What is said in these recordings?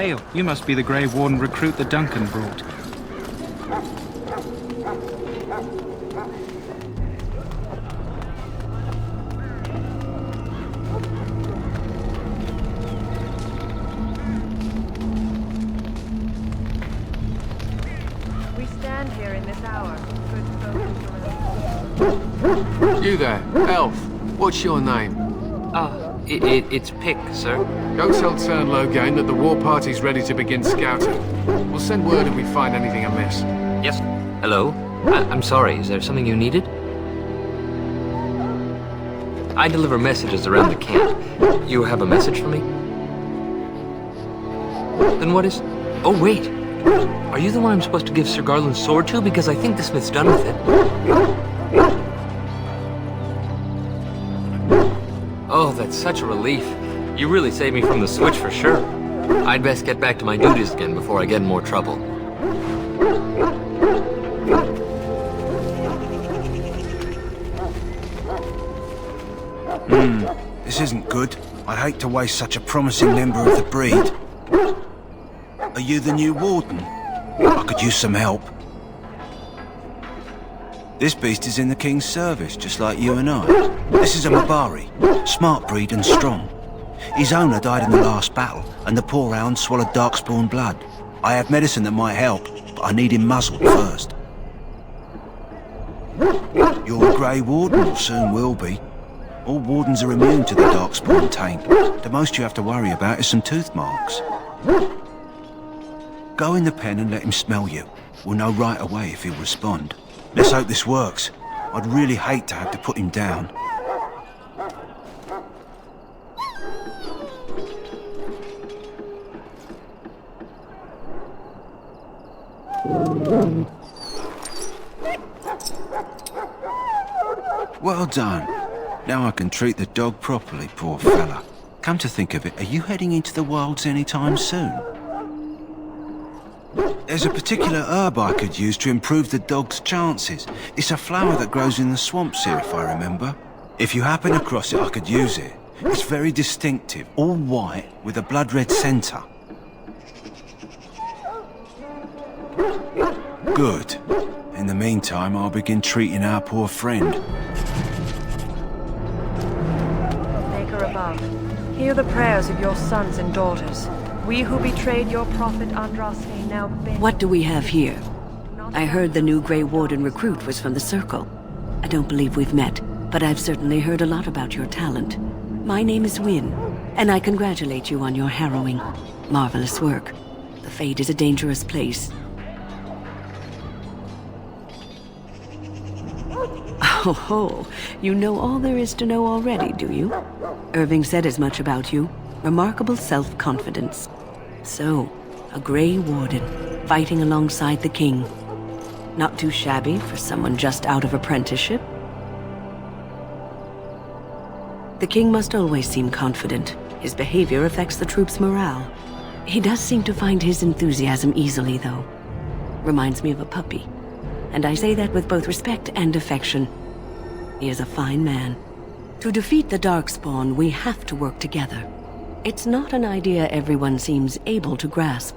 Hail, you must be the Grey Warden recruit that Duncan brought. We stand here in this hour. You there, elf. What's your name? It's Pick, sir. Go tell Turnlow that the war party's ready to begin scouting. We'll send word if we find anything amiss. Yes. Hello? I'm sorry, is there something you needed? I deliver messages around the camp. You have a message for me? Then what is... Oh, wait. Are you the one I'm supposed to give Sir Garland's sword to? Because I think the smith's done with it. Oh, that's such a relief. You really saved me from the switch for sure. I'd best get back to my duties again before I get in more trouble. This isn't good. I hate to waste such a promising member of the breed. Are you the new warden? I could use some help. This beast is in the king's service, just like you and I. This is a Mabari, smart breed and strong. His owner died in the last battle, and the poor hound swallowed darkspawn blood. I have medicine that might help, but I need him muzzled first. You're a Grey Warden, or soon will be. All wardens are immune to the darkspawn taint. The most you have to worry about is some tooth marks. Go in the pen and let him smell you. We'll know right away if he'll respond. Let's hope this works. I'd really hate to have to put him down. Well done. Now I can treat the dog properly, poor fella. Come to think of it, are you heading into the wilds anytime soon? There's a particular herb I could use to improve the dog's chances. It's a flower that grows in the swamps here, if I remember. If you happen across it, I could use it. It's very distinctive, all white, with a blood-red centre. Good. In the meantime, I'll begin treating our poor friend. Maker above, hear the prayers of your sons and daughters. We who betrayed your prophet Andraste now bend... What do we have here? I heard the new Grey Warden recruit was from the Circle. I don't believe we've met, but I've certainly heard a lot about your talent. My name is Wynne, and I congratulate you on your harrowing, marvelous work. The Fade is a dangerous place. Oh ho, you know all there is to know already, do you? Irving said as much about you. Remarkable self-confidence. So, a Grey Warden, fighting alongside the king. Not too shabby for someone just out of apprenticeship. The king must always seem confident. His behavior affects the troops' morale. He does seem to find his enthusiasm easily, though. Reminds me of a puppy. And I say that with both respect and affection. He is a fine man. To defeat the Darkspawn, we have to work together. It's not an idea everyone seems able to grasp.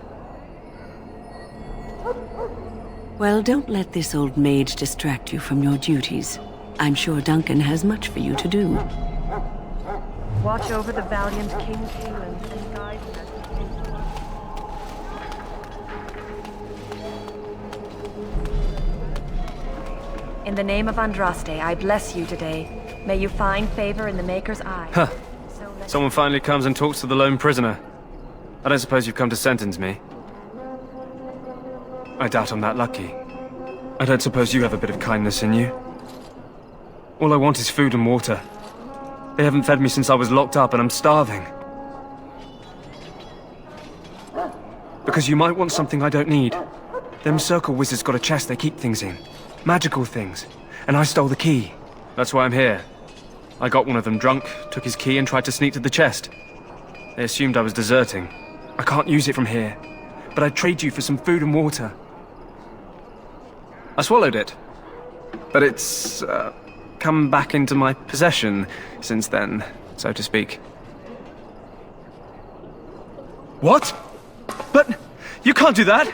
Well, don't let this old mage distract you from your duties. I'm sure Duncan has much for you to do. Watch over the valiant King Caelan and guide him as he takes. In the name of Andraste, I bless you today. May you find favor in the Maker's eye. Huh. Someone finally comes and talks to the lone prisoner. I don't suppose you've come to sentence me. I doubt I'm that lucky. I don't suppose you have a bit of kindness in you. All I want is food and water. They haven't fed me since I was locked up and I'm starving. Because you might want something I don't need. Them Circle wizards got a chest they keep things in. Magical things. And I stole the key. That's why I'm here. I got one of them drunk, took his key and tried to sneak to the chest. They assumed I was deserting. I can't use it from here. But I'd trade you for some food and water. I swallowed it. But it's, come back into my possession since then, so to speak. What? But you can't do that!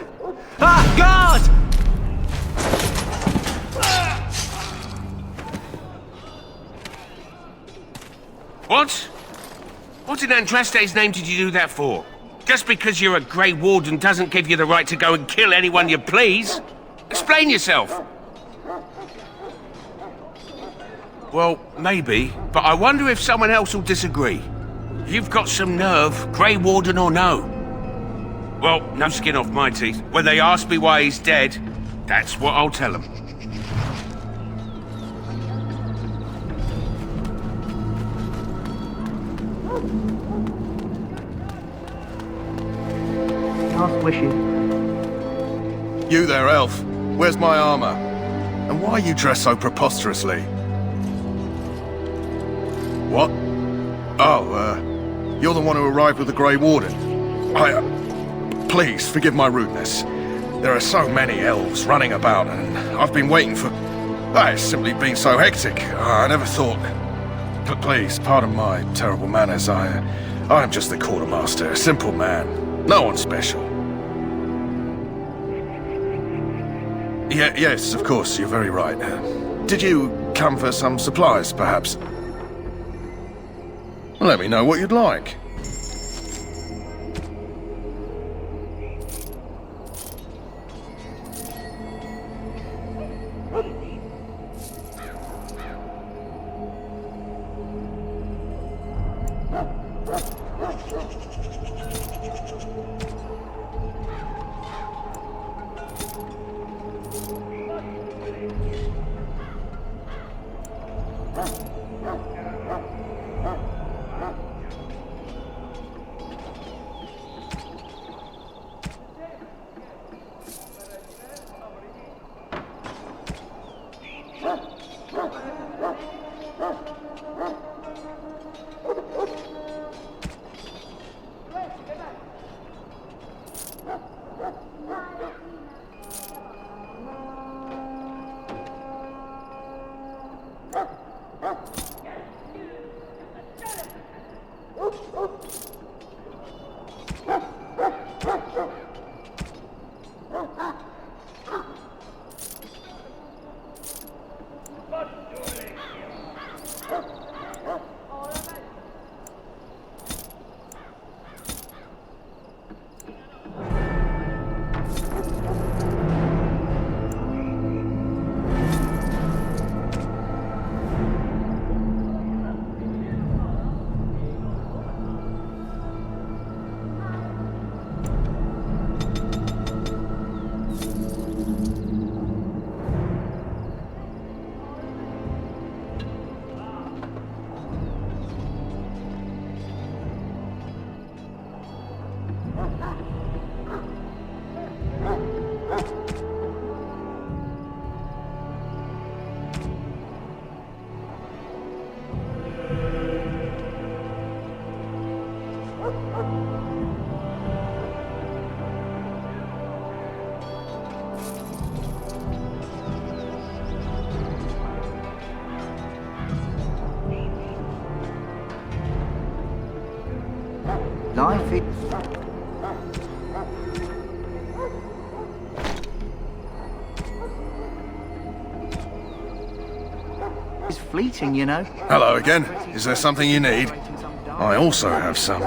Ah, guard! What? What in Andraste's name did you do that for? Just because you're a Grey Warden doesn't give you the right to go and kill anyone you please. Explain yourself. Well, maybe, but I wonder if someone else will disagree. You've got some nerve, Grey Warden or no. Well, no skin off my teeth. When they ask me why he's dead, that's what I'll tell them. Last wishes. You there, elf. Where's my armor? And why are you dressed so preposterously? What? Oh, you're the one who arrived with the Grey Warden. Please, forgive my rudeness. There are so many elves running about, and I've been waiting for... It's simply been so hectic. I never thought... But please, pardon my terrible manners. I am just the quartermaster, a simple man. No one special. Yes, of course, you're very right. Did you come for some supplies, perhaps? Let me know what you'd like. Life is fleeting, you know. Hello again. Is there something you need? I also have some,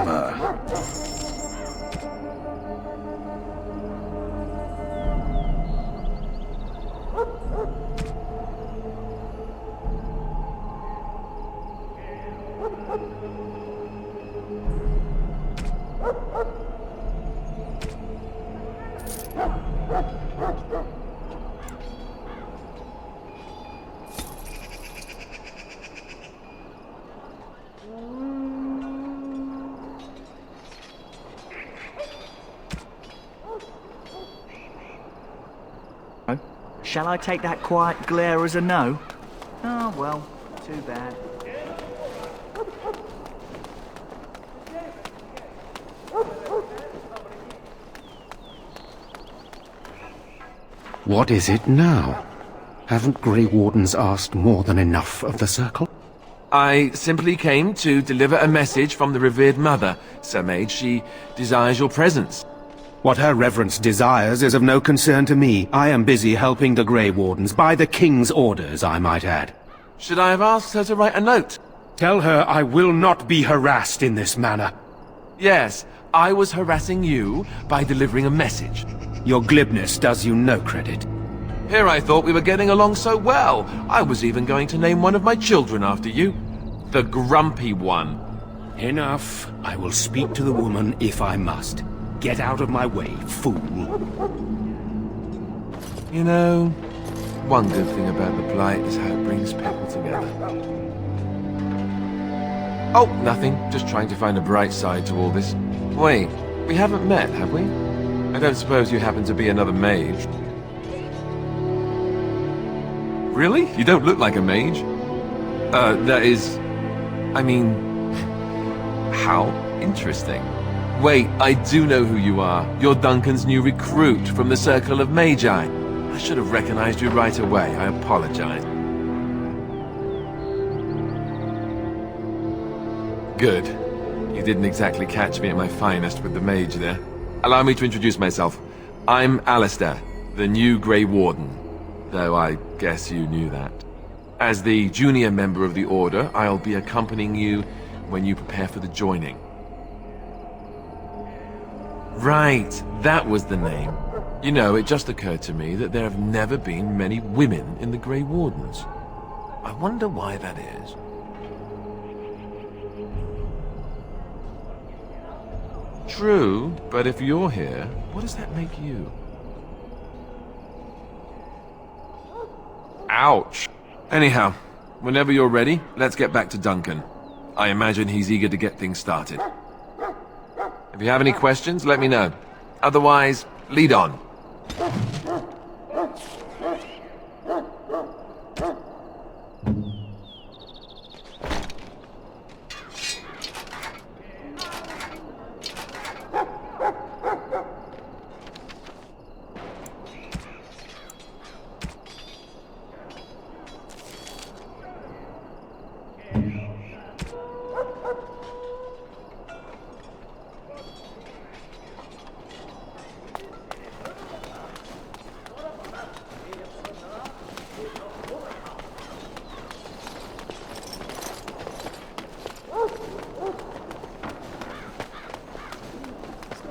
Shall I take that quiet glare as a no? Oh, well, too bad. What is it now? Haven't Grey Wardens asked more than enough of the Circle? I simply came to deliver a message from the revered mother, Sir Mage. She desires your presence. What her reverence desires is of no concern to me. I am busy helping the Grey Wardens, by the King's orders, I might add. Should I have asked her to write a note? Tell her I will not be harassed in this manner. Yes, I was harassing you by delivering a message. Your glibness does you no credit. Here I thought we were getting along so well. I was even going to name one of my children after you. The Grumpy One. Enough. I will speak to the woman if I must. Get out of my way, fool. You know, one good thing about the Blight is how it brings people together. Oh, nothing. Just trying to find a bright side to all this. Wait, we haven't met, have we? I don't suppose you happen to be another mage? Really? You don't look like a mage. That is... I mean... How interesting. Wait, I do know who you are. You're Duncan's new recruit from the Circle of Magi. I should have recognized you right away. I apologize. Good. You didn't exactly catch me at my finest with the mage there. Allow me to introduce myself. I'm Alistair, the new Grey Warden. Though I guess you knew that. As the junior member of the Order, I'll be accompanying you when you prepare for the joining. Right, that was the name. You know, it just occurred to me that there have never been many women in the Grey Wardens. I wonder why that is. True, but if you're here, what does that make you? Ouch. Anyhow, whenever you're ready, let's get back to Duncan. I imagine he's eager to get things started. If you have any questions, let me know. Otherwise, lead on.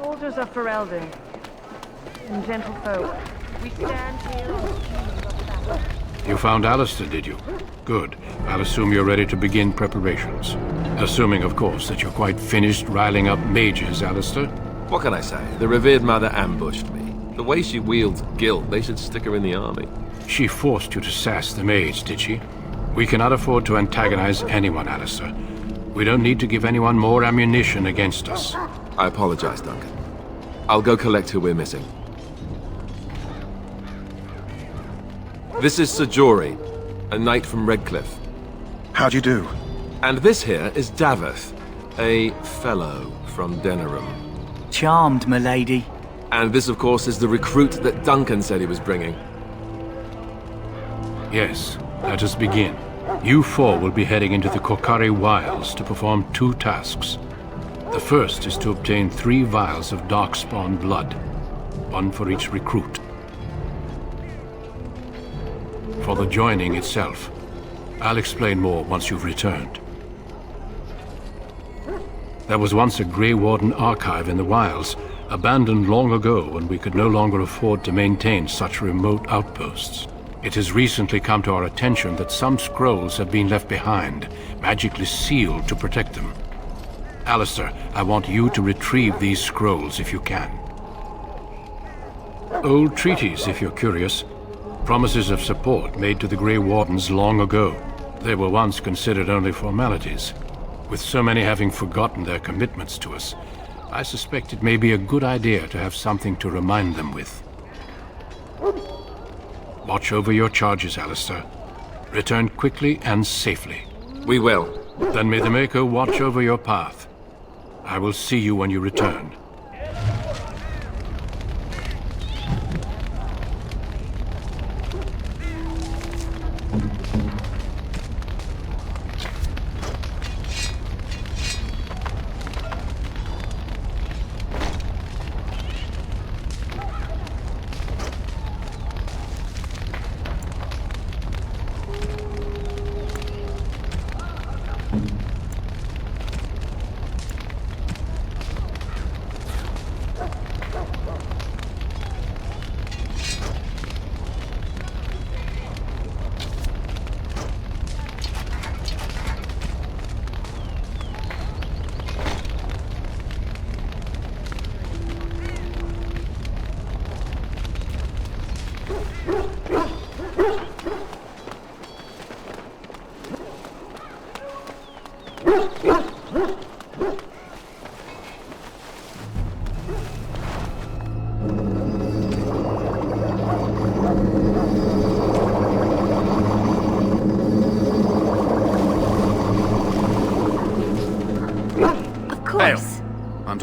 Soldiers of Ferelden and gentlefolk, we stand here on the eve of battle. You found Alistair, did you? Good. I'll assume you're ready to begin preparations. Assuming, of course, that you're quite finished riling up mages, Alistair. What can I say? The revered mother ambushed me. The way she wields guilt, they should stick her in the army. She forced you to sass the mage, did she? We cannot afford to antagonize anyone, Alistair. We don't need to give anyone more ammunition against us. I apologize, Duncan. I'll go collect who we're missing. This is Sir Jory, a knight from Redcliffe. How do you do? And this here is Daveth, a fellow from Denerim. Charmed, milady. And this, of course, is the recruit that Duncan said he was bringing. Yes, let us begin. You four will be heading into the Korcari wilds to perform 2 tasks. The first is to obtain 3 vials of darkspawn blood, 1 for each recruit. For the joining itself, I'll explain more once you've returned. There was once a Grey Warden archive in the wilds, abandoned long ago when we could no longer afford to maintain such remote outposts. It has recently come to our attention that some scrolls have been left behind, magically sealed to protect them. Alistair, I want you to retrieve these scrolls if you can. Old treaties, if you're curious. Promises of support made to the Grey Wardens long ago. They were once considered only formalities. With so many having forgotten their commitments to us, I suspect it may be a good idea to have something to remind them with. Watch over your charges, Alistair. Return quickly and safely. We will. Then may the Maker watch over your path. I will see you when you return.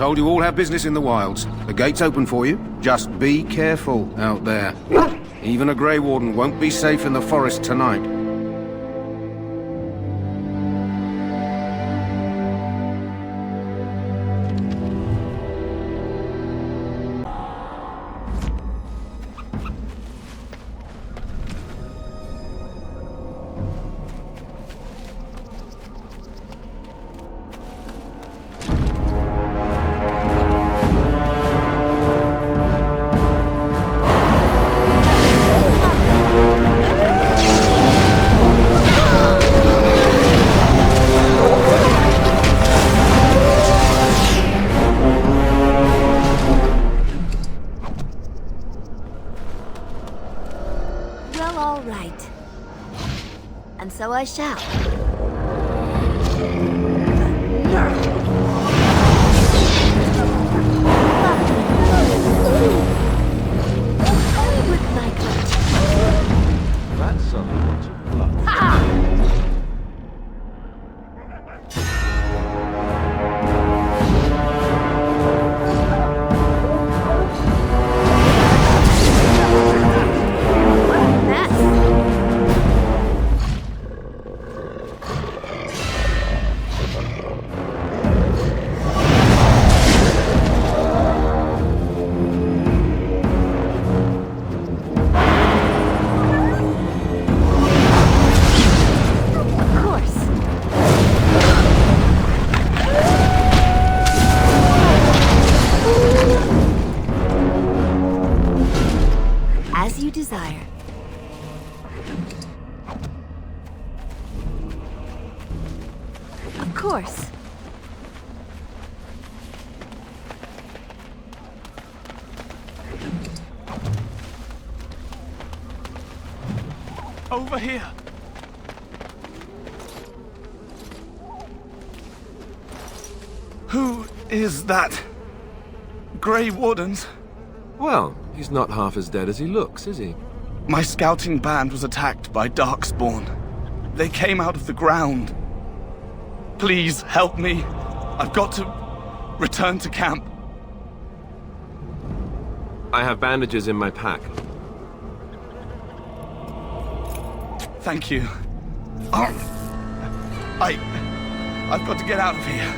told you all have business in the wilds. The gate's open for you. Just be careful out there. Even a Grey Warden won't be safe in the forest tonight. All right. And so I shall. With my coat. That's a lot of blood. Ha! As you desire. Of course. Over here. Who is that? Grey Wardens? Well, he's not half as dead as he looks, is he? My scouting band was attacked by Darkspawn. They came out of the ground. Please help me. I've got to return to camp. I have bandages in my pack. Thank you. I've got to get out of here.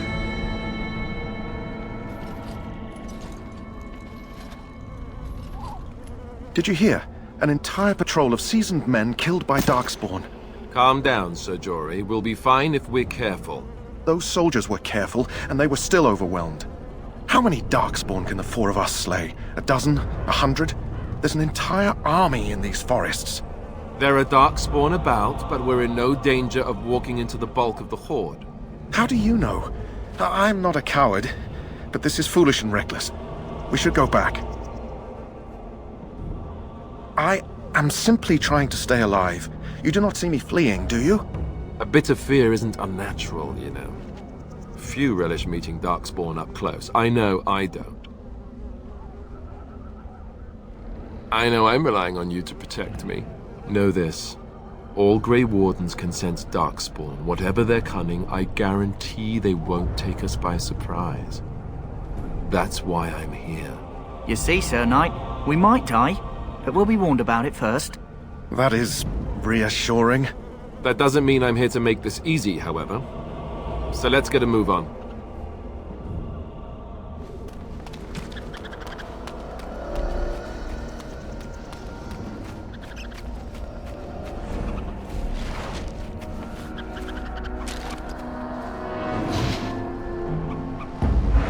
Did you hear? An entire patrol of seasoned men killed by Darkspawn. Calm down, Sir Jory. We'll be fine if we're careful. Those soldiers were careful, and they were still overwhelmed. How many Darkspawn can the four of us slay? A dozen? 100? There's an entire army in these forests. There are Darkspawn about, but we're in no danger of walking into the bulk of the Horde. How do you know? I'm not a coward, but this is foolish and reckless. We should go back. I am simply trying to stay alive. You do not see me fleeing, do you? A bit of fear isn't unnatural, you know. Few relish meeting Darkspawn up close. I know I don't. I know I'm relying on you to protect me. Know this. All Grey Wardens can sense Darkspawn. Whatever their cunning, I guarantee they won't take us by surprise. That's why I'm here. You see, Sir Knight, we might die, but we'll be warned about it first. That is reassuring. That doesn't mean I'm here to make this easy, however. So let's get a move on.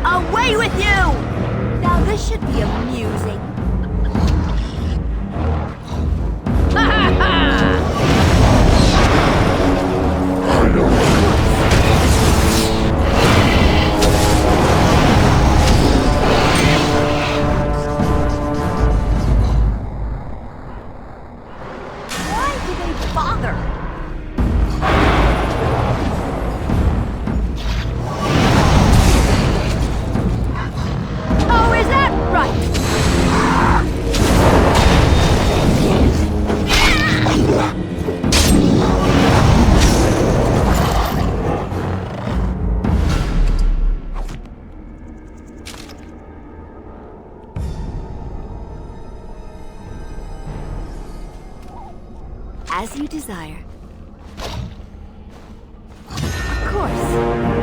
Away with you! Now this should be amusing. Ha ha ha! Why do they bother? Oh, is that right? As you desire. Of course.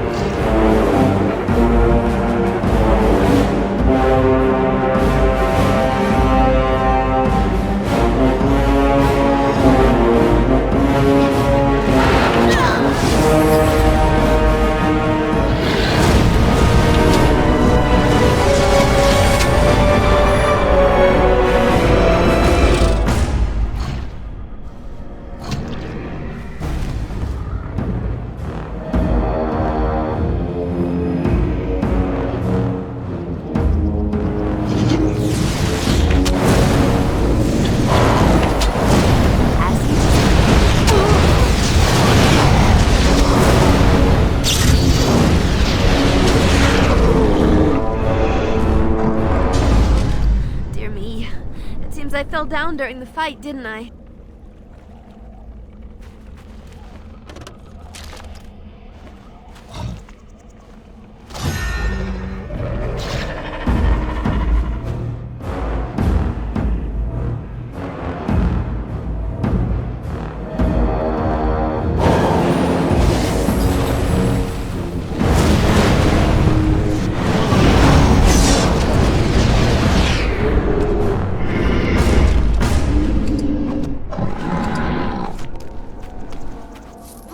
I fell down during the fight, didn't I?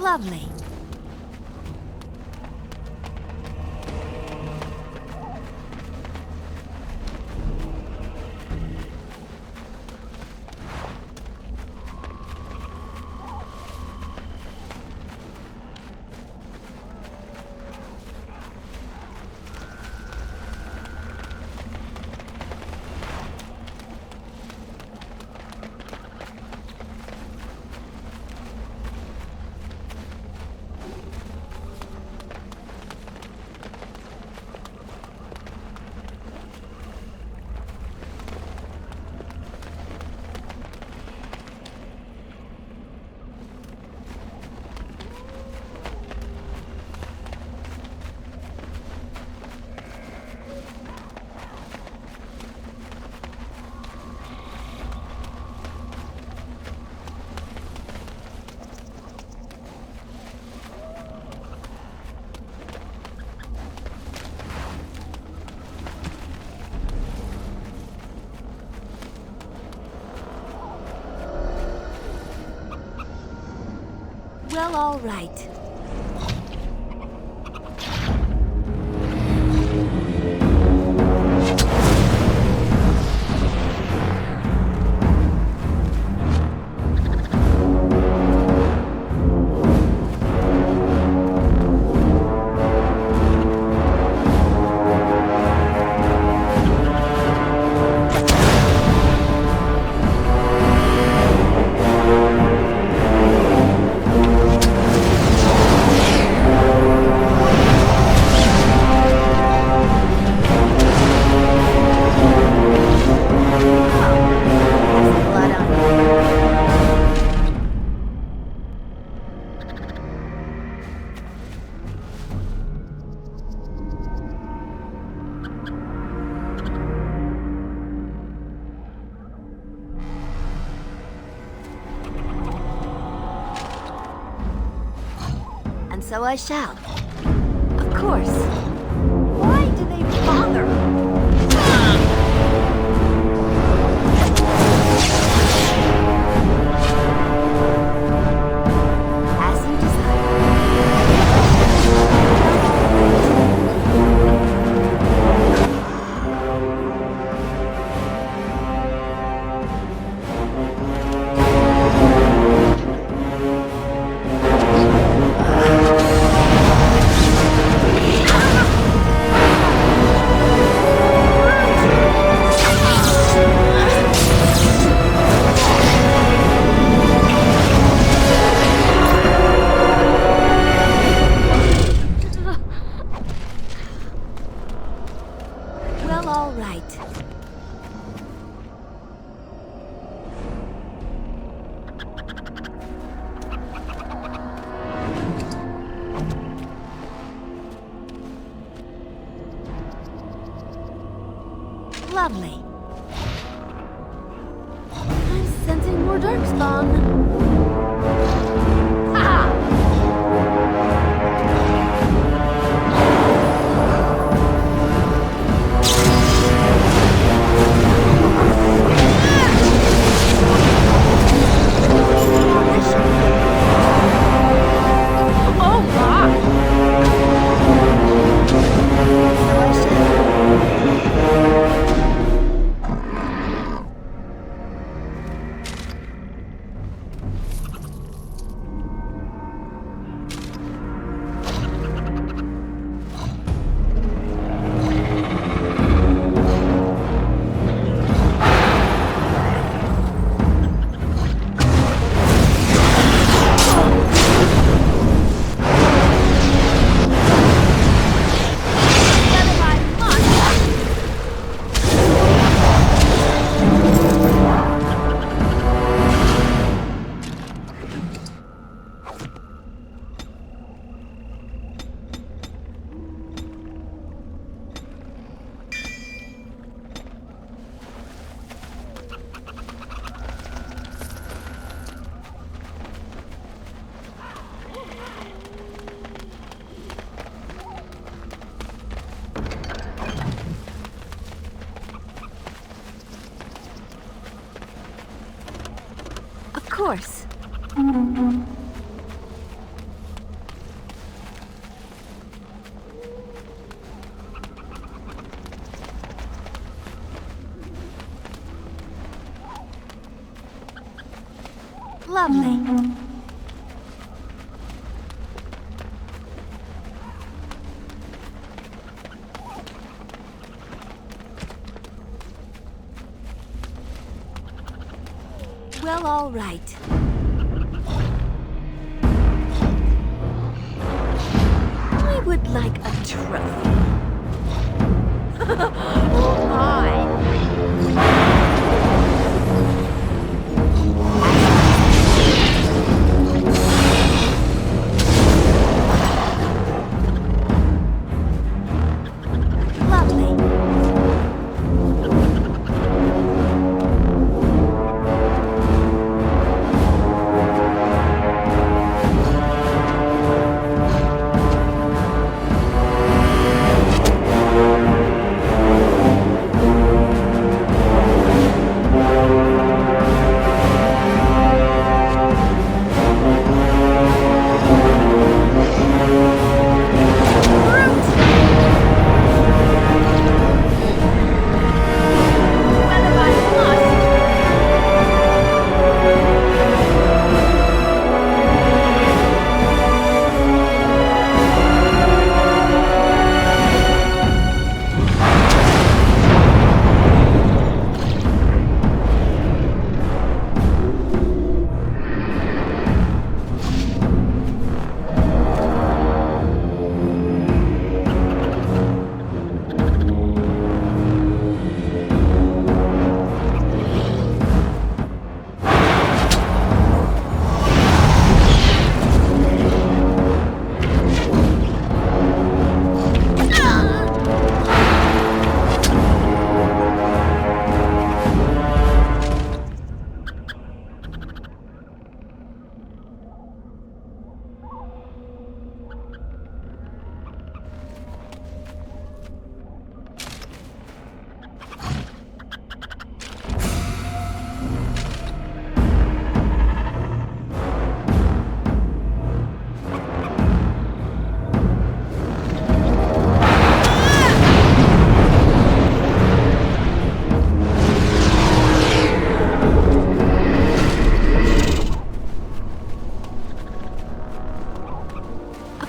Lovely. Well, all right. And so I shall. Of course. Why do they bother? As you Well, all right. Lovely. I'm sensing more darkspawn. course. Lovely. Well, all right. I would like a trophy. Oh my!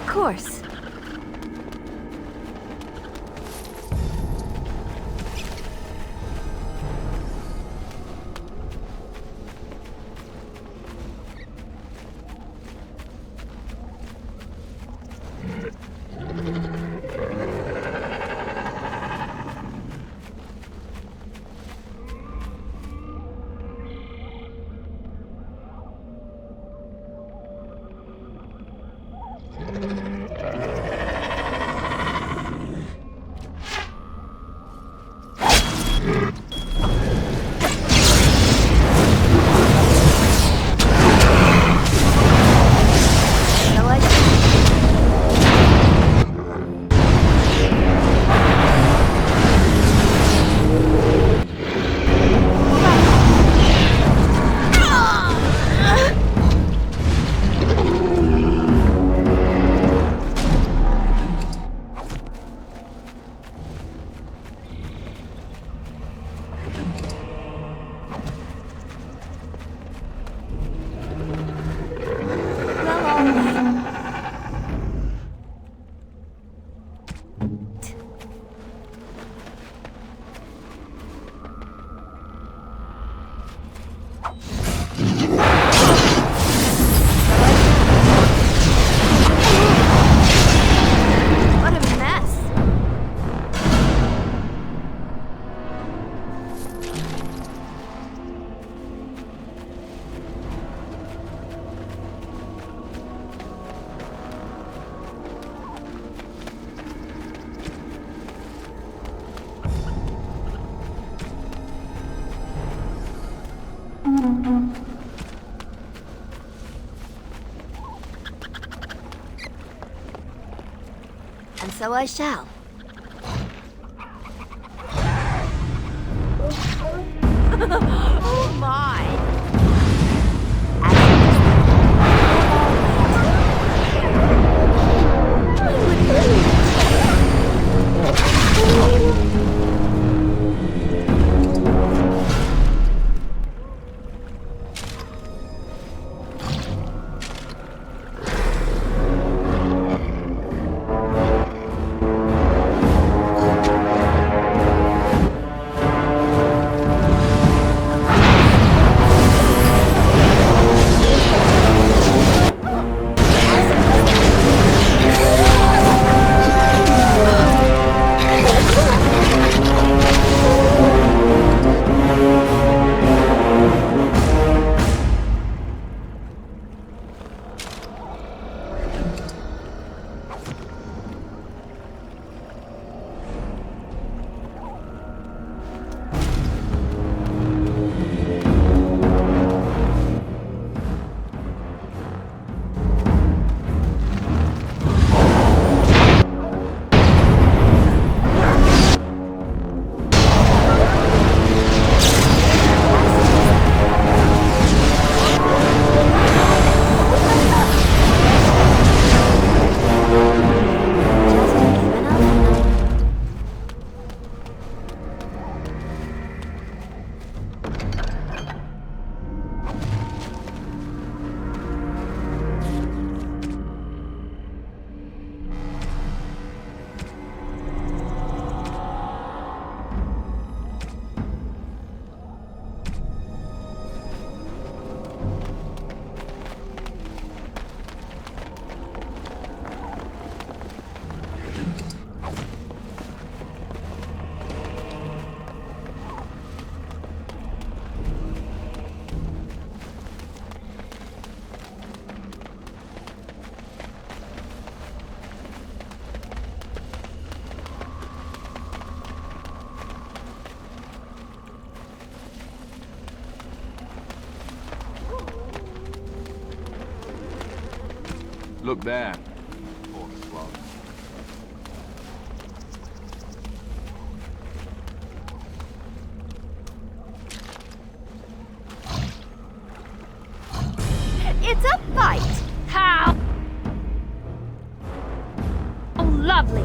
Course. And so I shall. Oh my! Look there. Poor squad. It's a fight! How? Oh, lovely!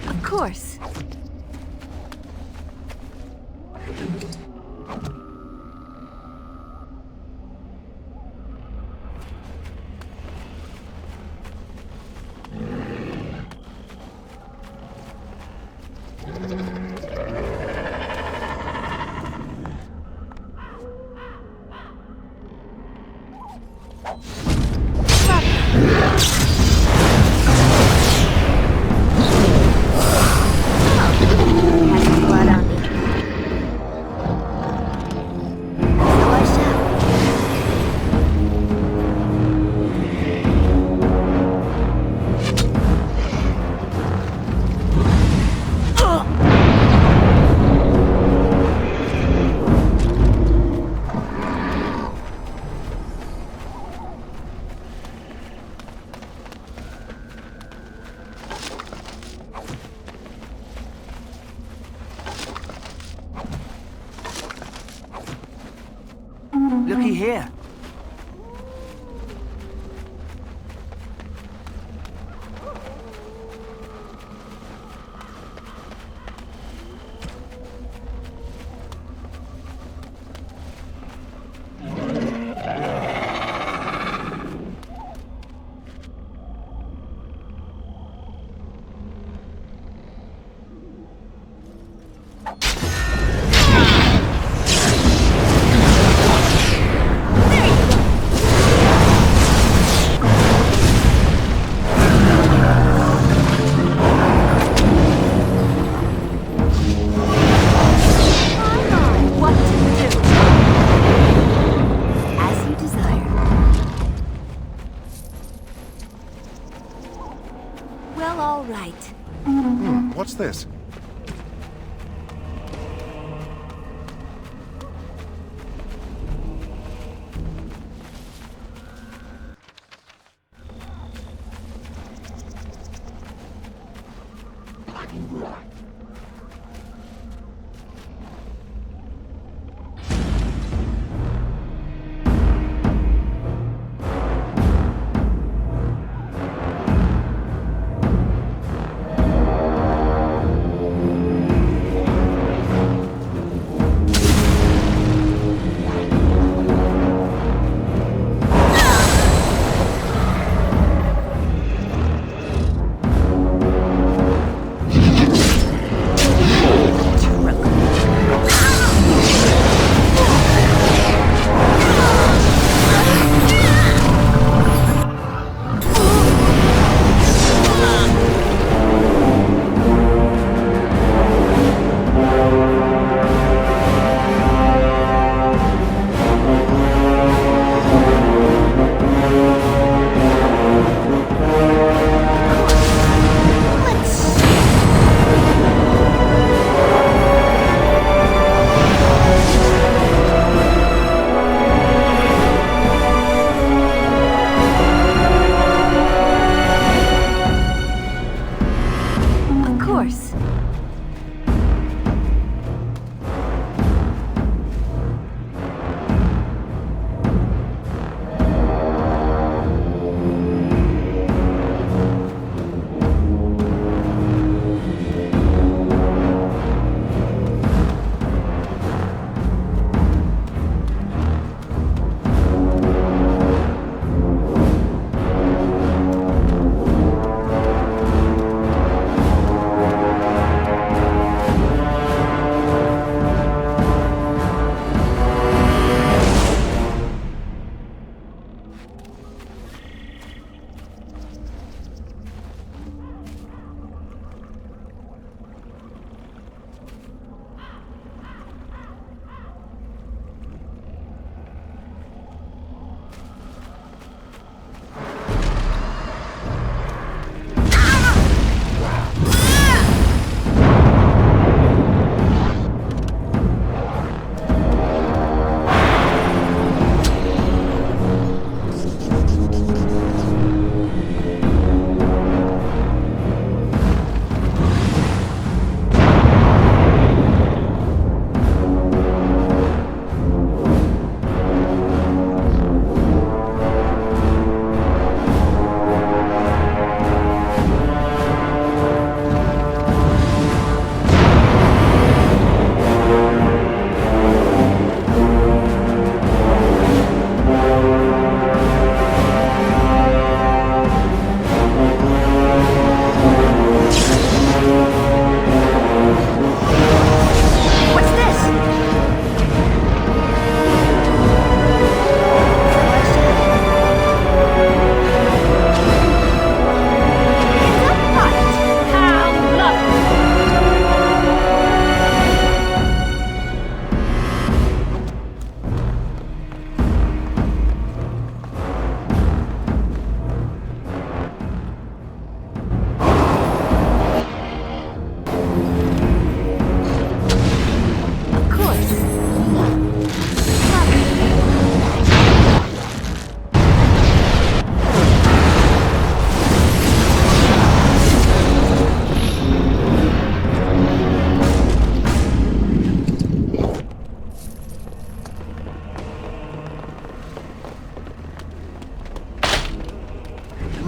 Of course. Looky here. Well, all right. What's this?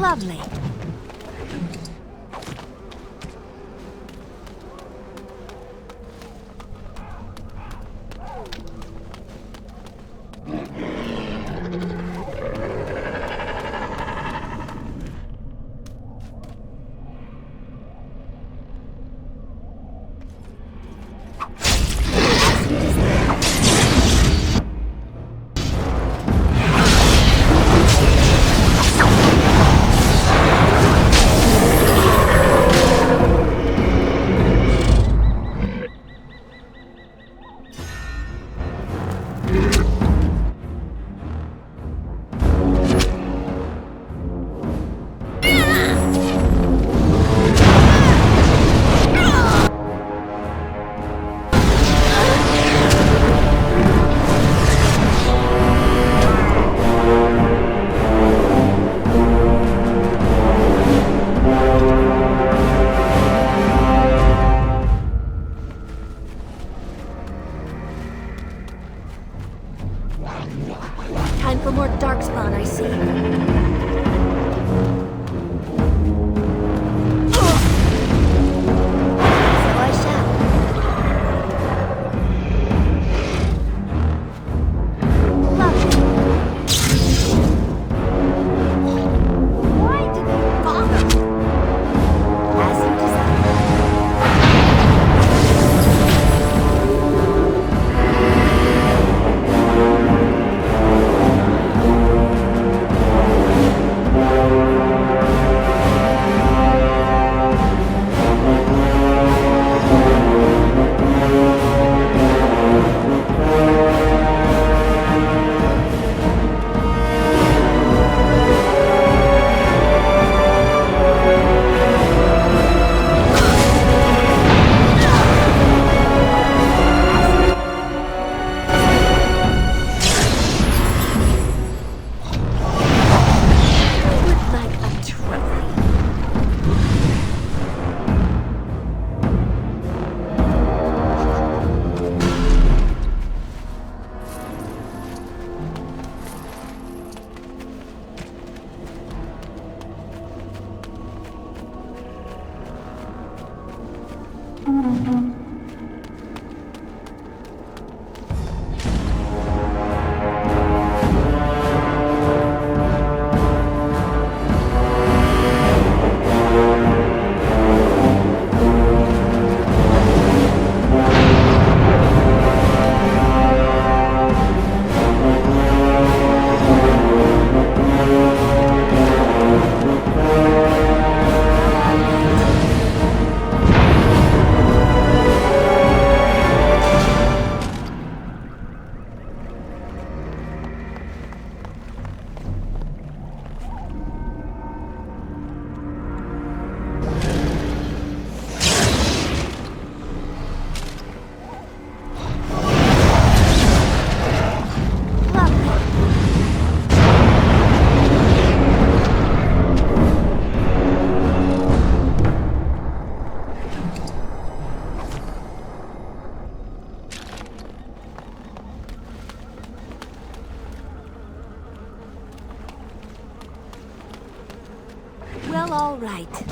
Lovely. Time for more darkspawn, I see. So I shall. Lovely. Why did they bother? As you desire. Well, all right.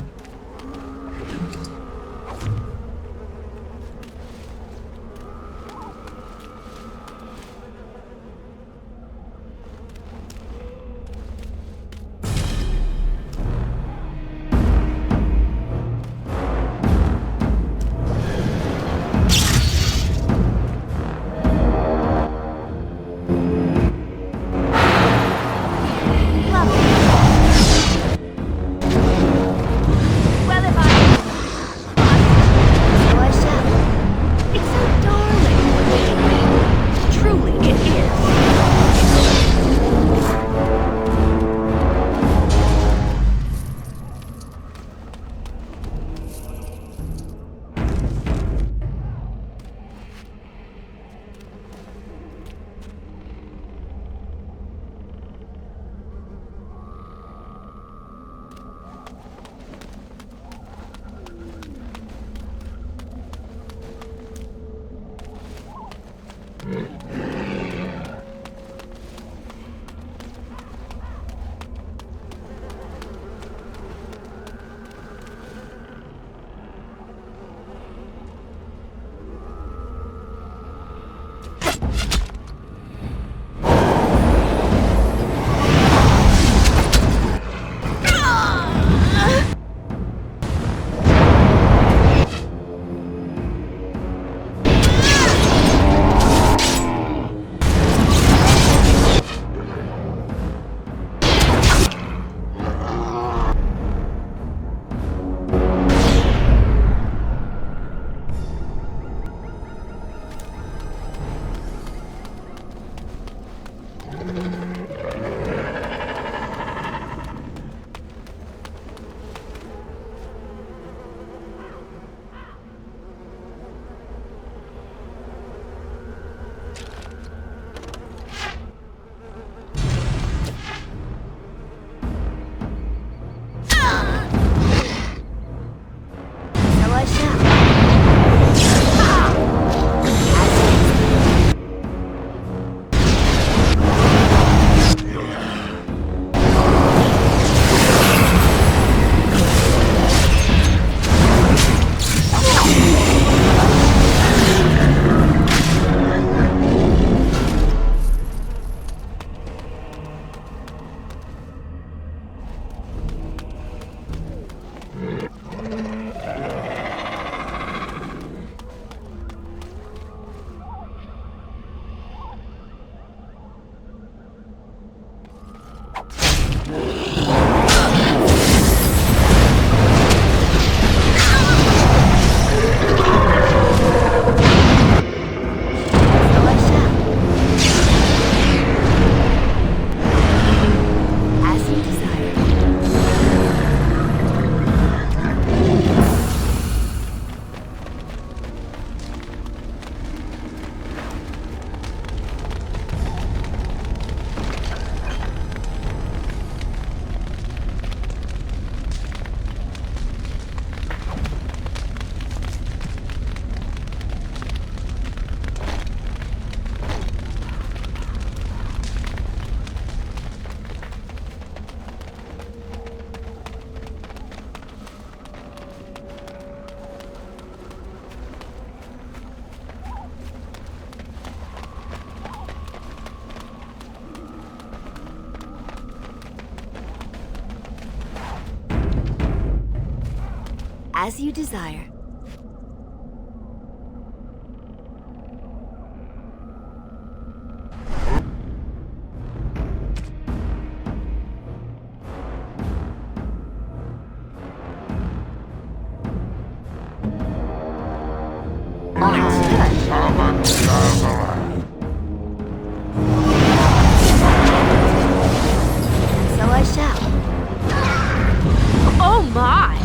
As you desire. So I shall. Oh my!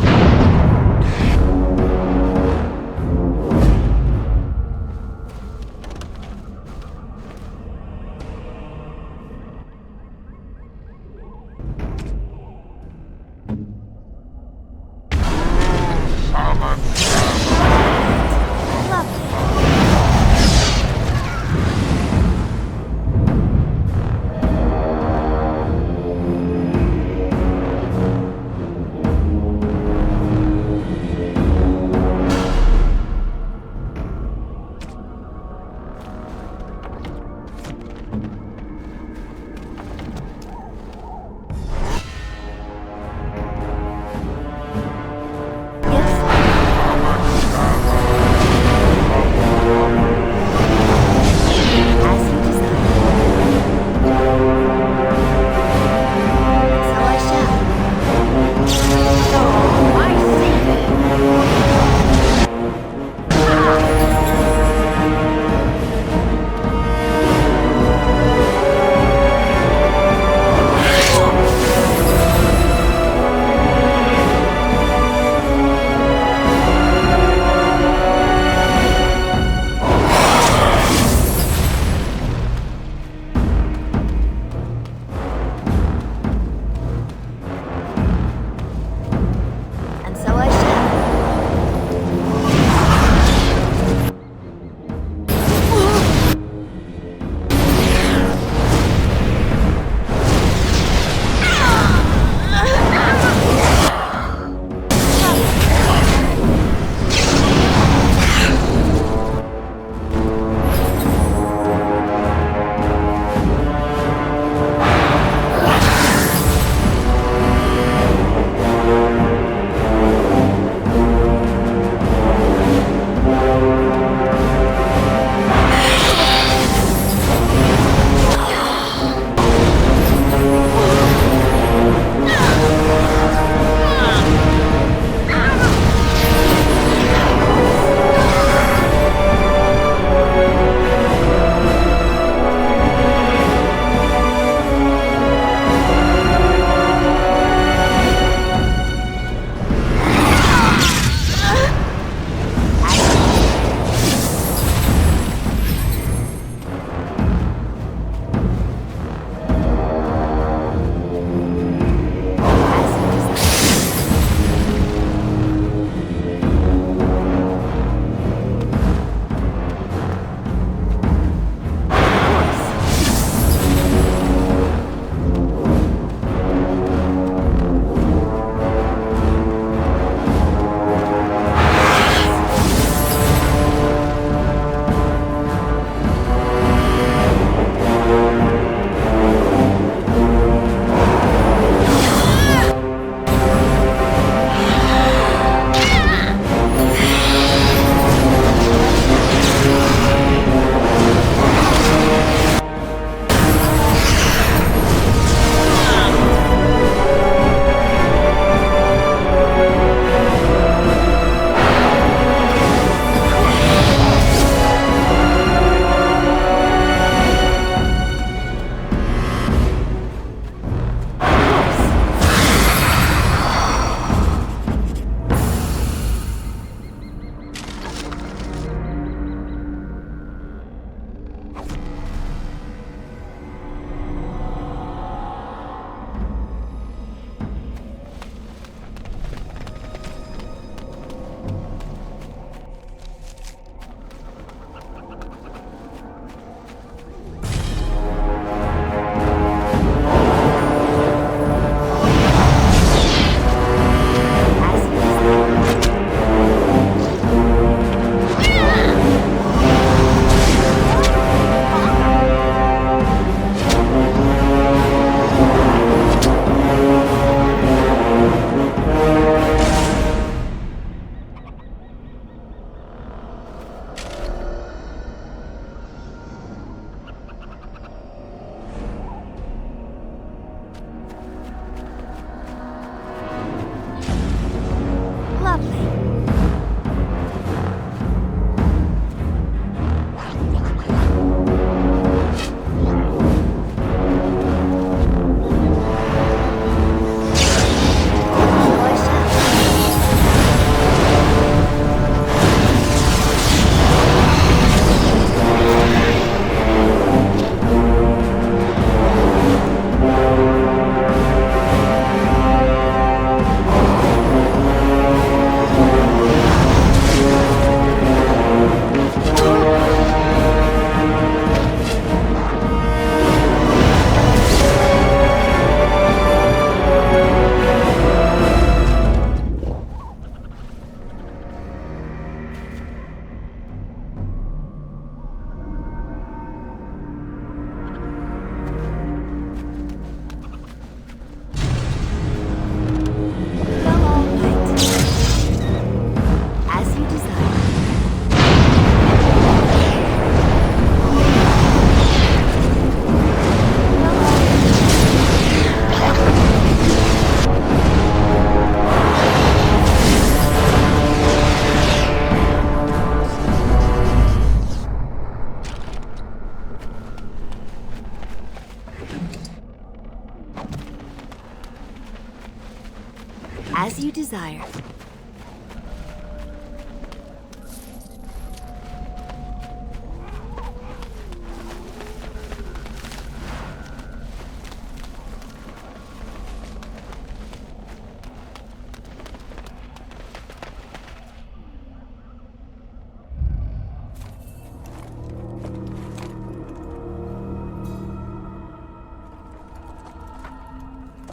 As you desire.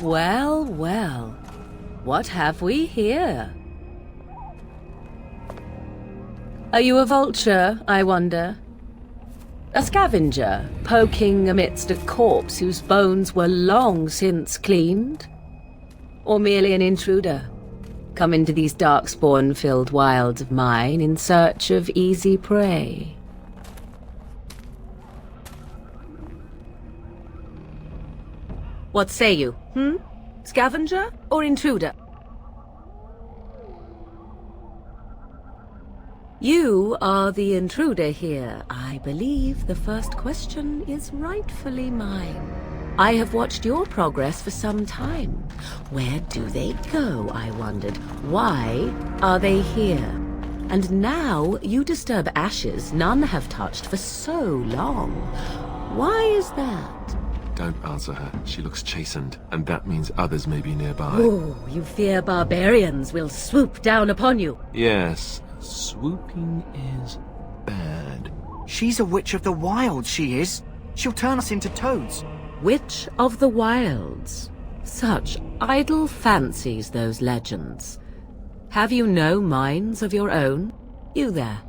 Well, well. What have we here? Are you a vulture, I wonder? A scavenger, poking amidst a corpse whose bones were long since cleaned? Or merely an intruder, come into these darkspawn-filled wilds of mine in search of easy prey? What say you, Scavenger or intruder? You are the intruder here. I believe the first question is rightfully mine. I have watched your progress for some time. Where do they go, I wondered? Why are they here? And now you disturb ashes none have touched for so long. Why is that? Don't answer her. She looks chastened, and that means others may be nearby. Oh, you fear barbarians will swoop down upon you. Yes, swooping is bad. She's a witch of the wilds, she is. She'll turn us into toads. Witch of the wilds. Such idle fancies, those legends. Have you no minds of your own? You there.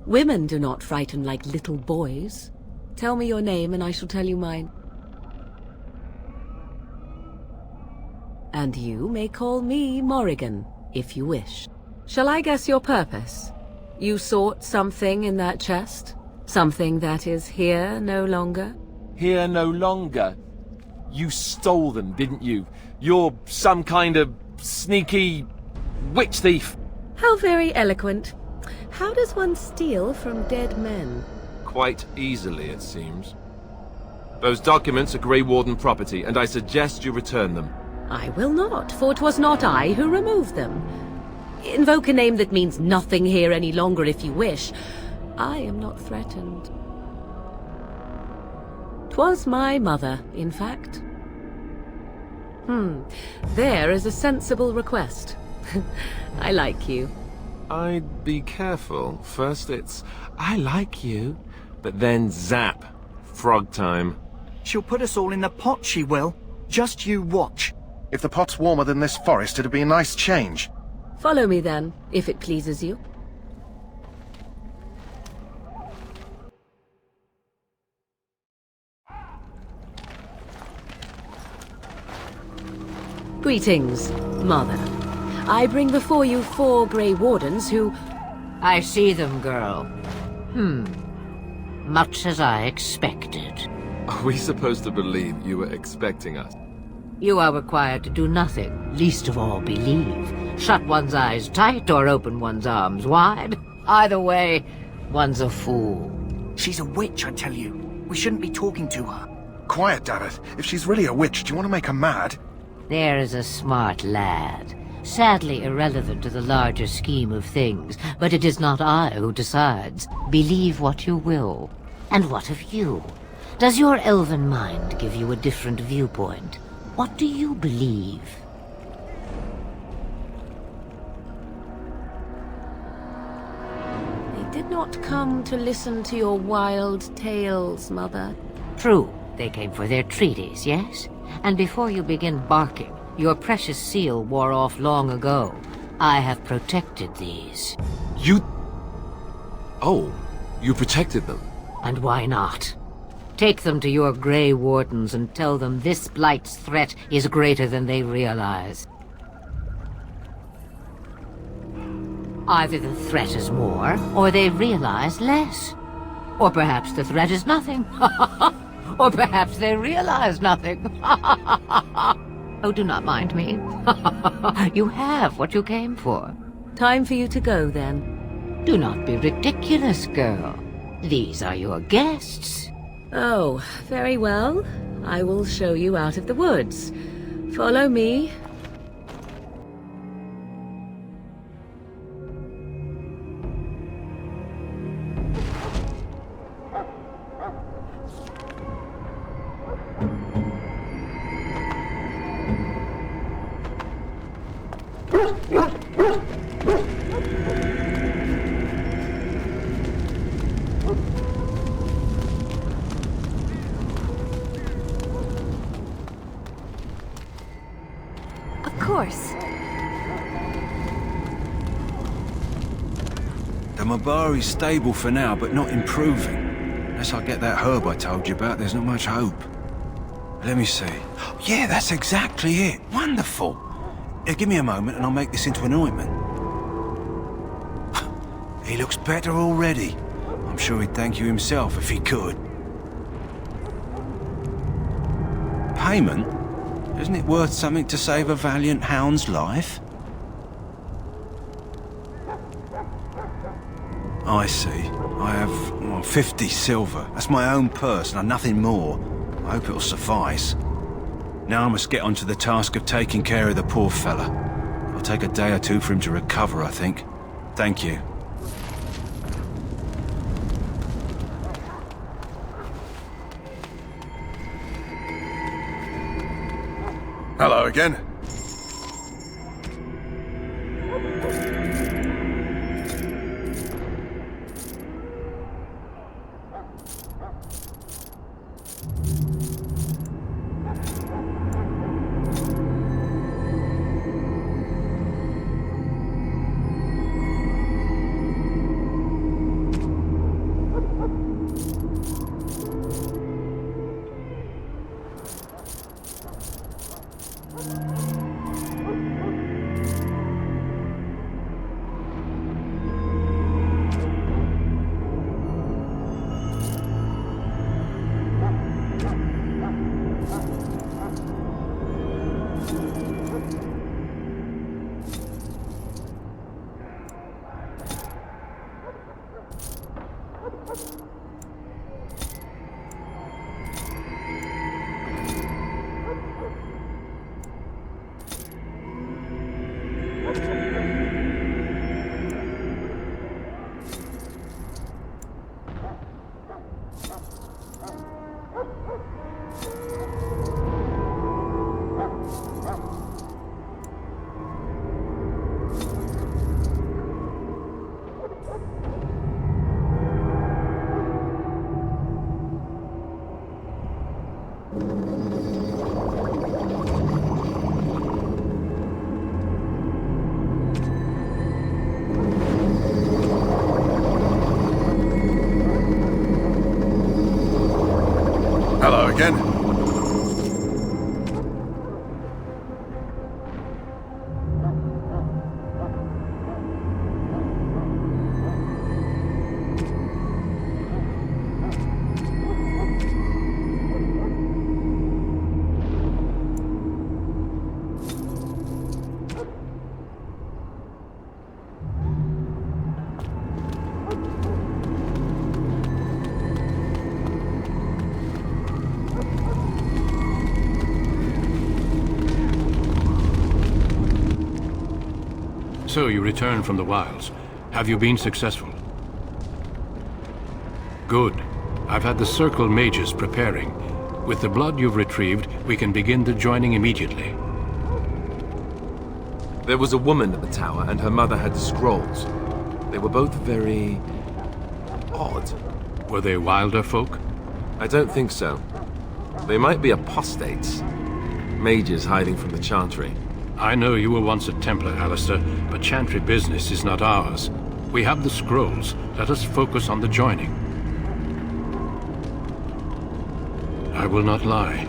Women do not frighten like little boys. Tell me your name and I shall tell you mine. And you may call me Morrigan, if you wish. Shall I guess your purpose? You sought something in that chest? Something that is here no longer? Here no longer? You stole them, didn't you? You're some kind of sneaky witch thief. How very eloquent. How does one steal from dead men? Quite easily, it seems. Those documents are Grey Warden property, and I suggest you return them. I will not, for it was not I who removed them. Invoke a name that means nothing here any longer if you wish. I am not threatened. 'Twas my mother, in fact. There is a sensible request. I like you. I'd be careful. First it's, I like you, but then zap. Frog time. She'll put us all in the pot, she will. Just you watch. If the pot's warmer than this forest, it'd be a nice change. Follow me then, if it pleases you. Greetings, Mother. I bring before you 4 Grey Wardens who... I see them, girl. Much as I expected. Are we supposed to believe you were expecting us? You are required to do nothing, least of all believe. Shut one's eyes tight or open one's arms wide. Either way, one's a fool. She's a witch, I tell you. We shouldn't be talking to her. Quiet, dammit. If she's really a witch, do you want to make her mad? There is a smart lad. Sadly irrelevant to the larger scheme of things, but it is not I who decides. Believe what you will. And what of you? Does your elven mind give you a different viewpoint? What do you believe? They did not come to listen to your wild tales, Mother. True, they came for their treaties, yes? And before you begin barking, your precious seal wore off long ago. I have protected these. You... Oh, you protected them? And why not? Take them to your Grey Wardens and tell them this Blight's threat is greater than they realize. Either the threat is more, or they realize less. Or perhaps the threat is nothing. Or perhaps they realize nothing. Oh, do not mind me. You have what you came for. Time for you to go, then. Do not be ridiculous, girl. These are your guests. Oh, very well. I will show you out of the woods. Follow me. course. The Mabari's stable for now, but not improving. Unless I get that herb I told you about, there's not much hope. Let me see. Yeah, that's exactly it. Wonderful. Give me a moment and I'll make this into an ointment. He looks better already. I'm sure he'd thank you himself if he could. Payment? Isn't it worth something to save a valiant hound's life? I see. I have 50 silver. That's my own purse and nothing more. I hope it'll suffice. Now I must get on to the task of taking care of the poor fella. It'll take a day or two for him to recover, I think. Thank you. Hello again. Hello again. So you returned from the wilds. Have you been successful? Good. I've had the Circle mages preparing. With the blood you've retrieved, we can begin the joining immediately. There was a woman at the tower, and her mother had scrolls. They were both very... odd. Were they wilder folk? I don't think so. They might be apostates. Mages hiding from the Chantry. I know you were once a Templar, Alistair, but Chantry business is not ours. We have the scrolls. Let us focus on the joining. I will not lie.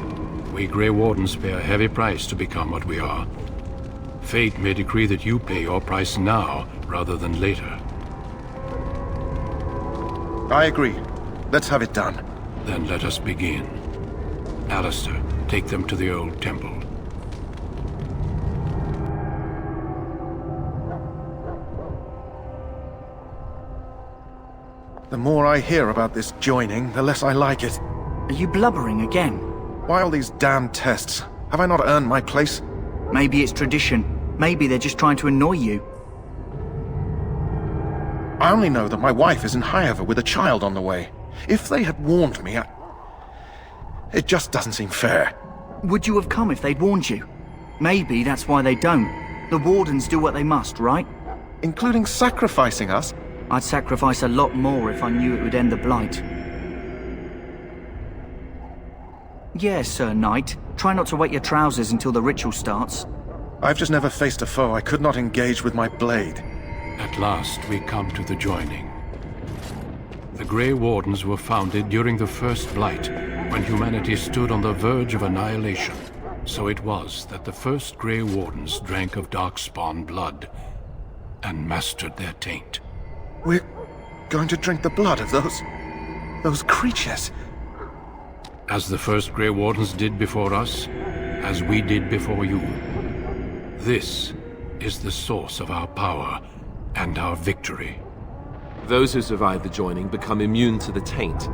We Grey Wardens pay a heavy price to become what we are. Fate may decree that you pay your price now, rather than later. I agree. Let's have it done. Then let us begin. Alistair, take them to the old temple. The more I hear about this joining, the less I like it. Are you blubbering again? Why all these damn tests? Have I not earned my place? Maybe it's tradition. Maybe they're just trying to annoy you. I only know that my wife is in Highever with a child on the way. If they had warned me, it just doesn't seem fair. Would you have come if they'd warned you? Maybe that's why they don't. The Wardens do what they must, right? Including sacrificing us? I'd sacrifice a lot more if I knew it would end the Blight. Yes, Sir Knight. Try not to wet your trousers until the ritual starts. I've just never faced a foe I could not engage with my blade. At last, we come to the joining. The Grey Wardens were founded during the First Blight, when humanity stood on the verge of annihilation. So it was that the first Grey Wardens drank of Darkspawn blood and mastered their taint. We're going to drink the blood of those creatures. As the first Grey Wardens did before us, as we did before you. This is the source of our power and our victory. Those who survive the joining become immune to the taint.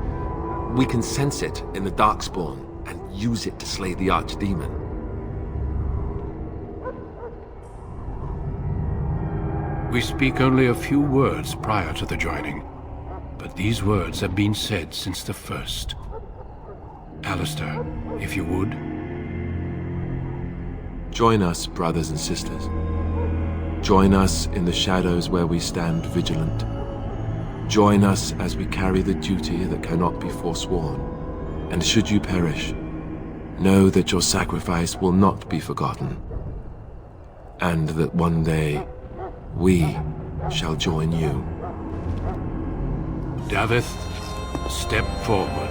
We can sense it in the Darkspawn and use it to slay the Archdemon. We speak only a few words prior to the joining, but these words have been said since the first. Alistair, if you would. Join us, brothers and sisters. Join us in the shadows where we stand vigilant. Join us as we carry the duty that cannot be forsworn. And should you perish, know that your sacrifice will not be forgotten. And that one day, we shall join you. Davith, step forward.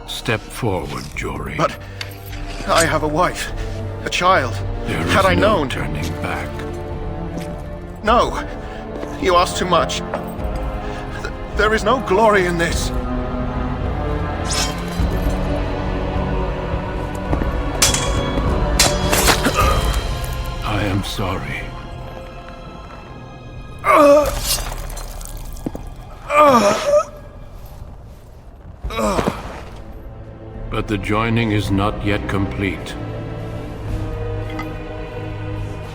Step forward, Jory. But I have a wife, a child. There is Had I known, turning back. No, you ask too much. There is no glory in this. I am sorry. But the joining is not yet complete.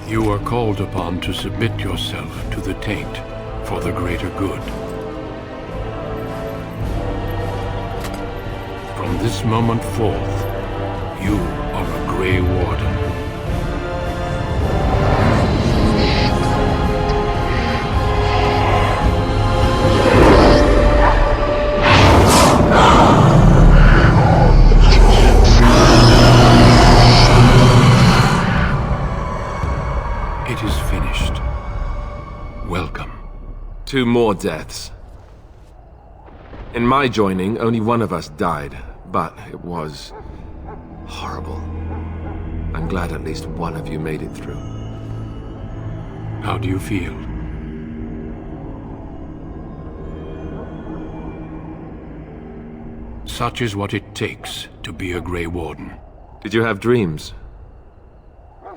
You are called upon to submit yourself to the taint for the greater good. From this moment forth, you are a Grey Warden. It is finished. Welcome. 2 more deaths. In my joining, only one of us died, but it was horrible. I'm glad at least one of you made it through. How do you feel? Such is what it takes to be a Grey Warden. Did you have dreams?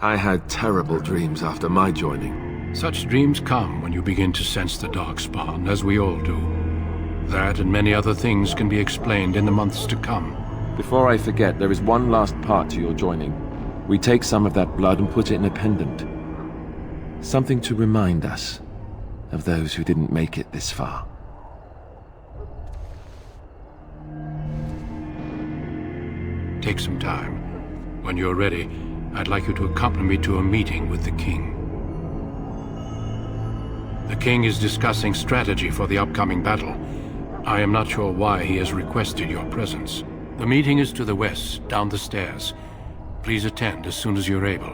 I had terrible dreams after my joining. Such dreams come when you begin to sense the Darkspawn, as we all do. That and many other things can be explained in the months to come. Before I forget, there is one last part to your joining. We take some of that blood and put it in a pendant. Something to remind us of those who didn't make it this far. Take some time. When you're ready, I'd like you to accompany me to a meeting with the King. The King is discussing strategy for the upcoming battle. I am not sure why he has requested your presence. The meeting is to the west, down the stairs. Please attend as soon as you're able.